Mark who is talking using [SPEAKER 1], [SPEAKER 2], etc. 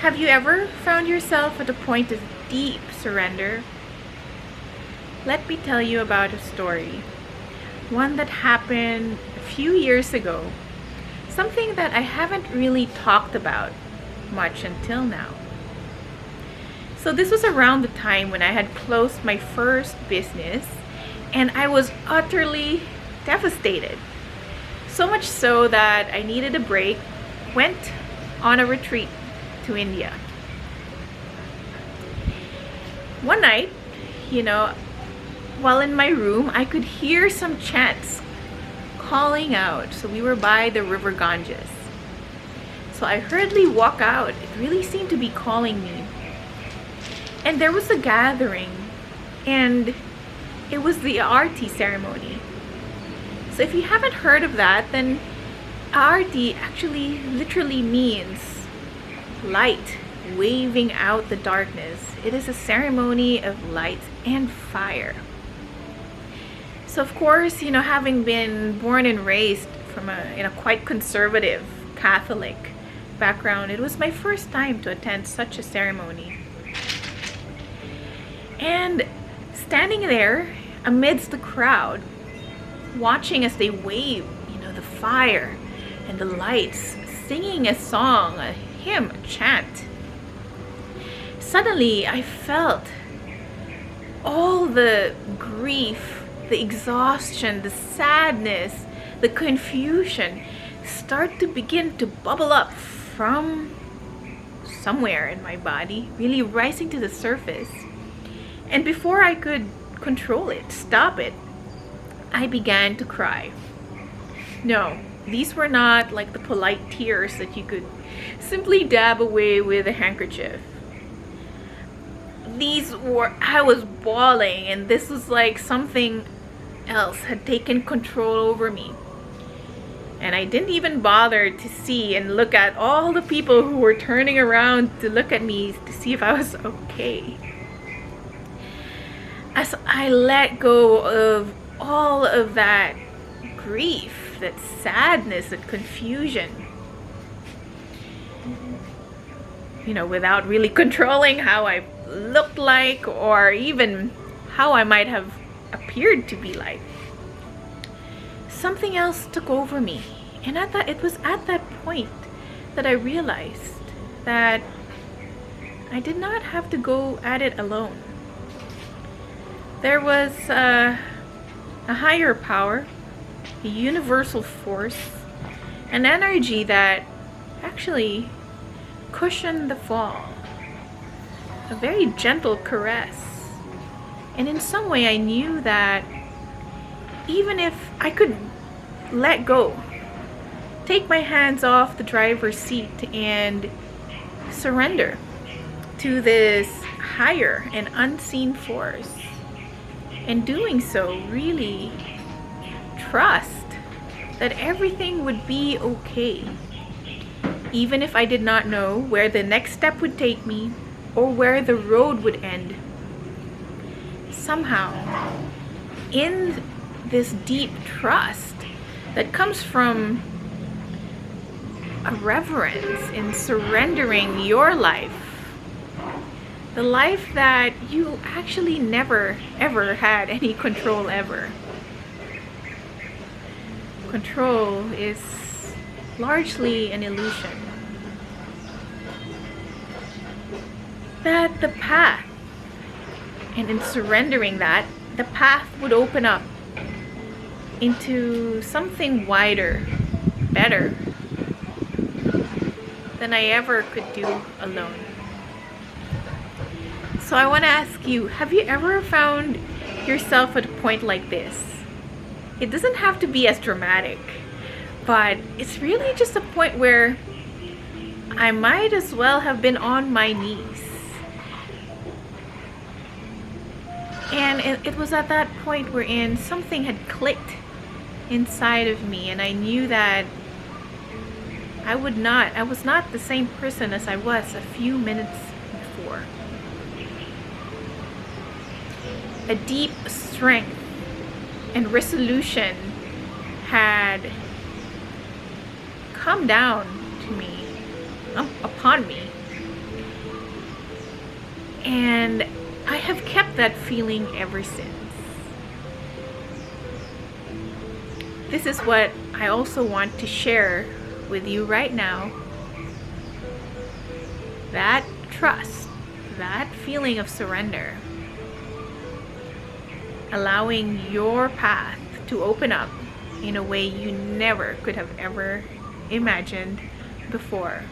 [SPEAKER 1] Have you ever found yourself at a point of deep surrender? Let me tell you about a story. One that happened a few years ago. Something that I haven't really talked about much until now. So this was around the time when I had closed my first business and I was utterly devastated. So much so that I needed a break, went on a retreat to India. One night, while in my room, I could hear some chants calling out. So we were by the river Ganges. So I hurriedly walked out. It really seemed to be calling me. And there was a gathering, and it was the Aarti ceremony. So if you haven't heard of that, then Aarti actually literally means light waving out the darkness. It is a ceremony of light and fire. So of course, having been born and raised from a quite conservative Catholic background, it was my first time to attend such a ceremony. And standing there amidst the crowd, watching as they wave, the fire and the lights, singing a song, a hymn, a chant. Suddenly, I felt all the grief, the exhaustion, the sadness, the confusion start to begin to bubble up from somewhere in my body, really rising to the surface. And before I could control it, stop it, I began to cry. No, these were not like the polite tears that you could simply dab away with a handkerchief. I was bawling, and this was like something else had taken control over me. And I didn't even bother to see and look at all the people who were turning around to look at me to see if I was okay. As I let go of all of that grief, that sadness, that confusion, without really controlling how I looked like or even how I might have appeared to be like, something else took over me. And it was at that point that I realized that I did not have to go at it alone. There was a higher power, a universal force, an energy that actually cushioned the fall, a very gentle caress. And in some way I knew that even if I could let go, take my hands off the driver's seat and surrender to this higher and unseen force, and doing so really trust that everything would be okay, even if I did not know where the next step would take me or where the road would end. Somehow, in this deep trust that comes from a reverence in surrendering your life, the life that you actually never ever had any control ever. Control is largely an illusion. That the path, and in surrendering that, the path would open up into something wider, better than I ever could do alone. So I want to ask you, have you ever found yourself at a point like this? It doesn't have to be as dramatic, but it's really just a point where I might as well have been on my knees. And it was at that point wherein something had clicked inside of me, and I knew that I was not the same person as I was a few minutes before. A deep strength and resolution had come down to me, upon me, And I have kept that feeling ever since. This is what I also want to share with you right now. That trust, that feeling of surrender, allowing your path to open up in a way you never could have ever imagined before.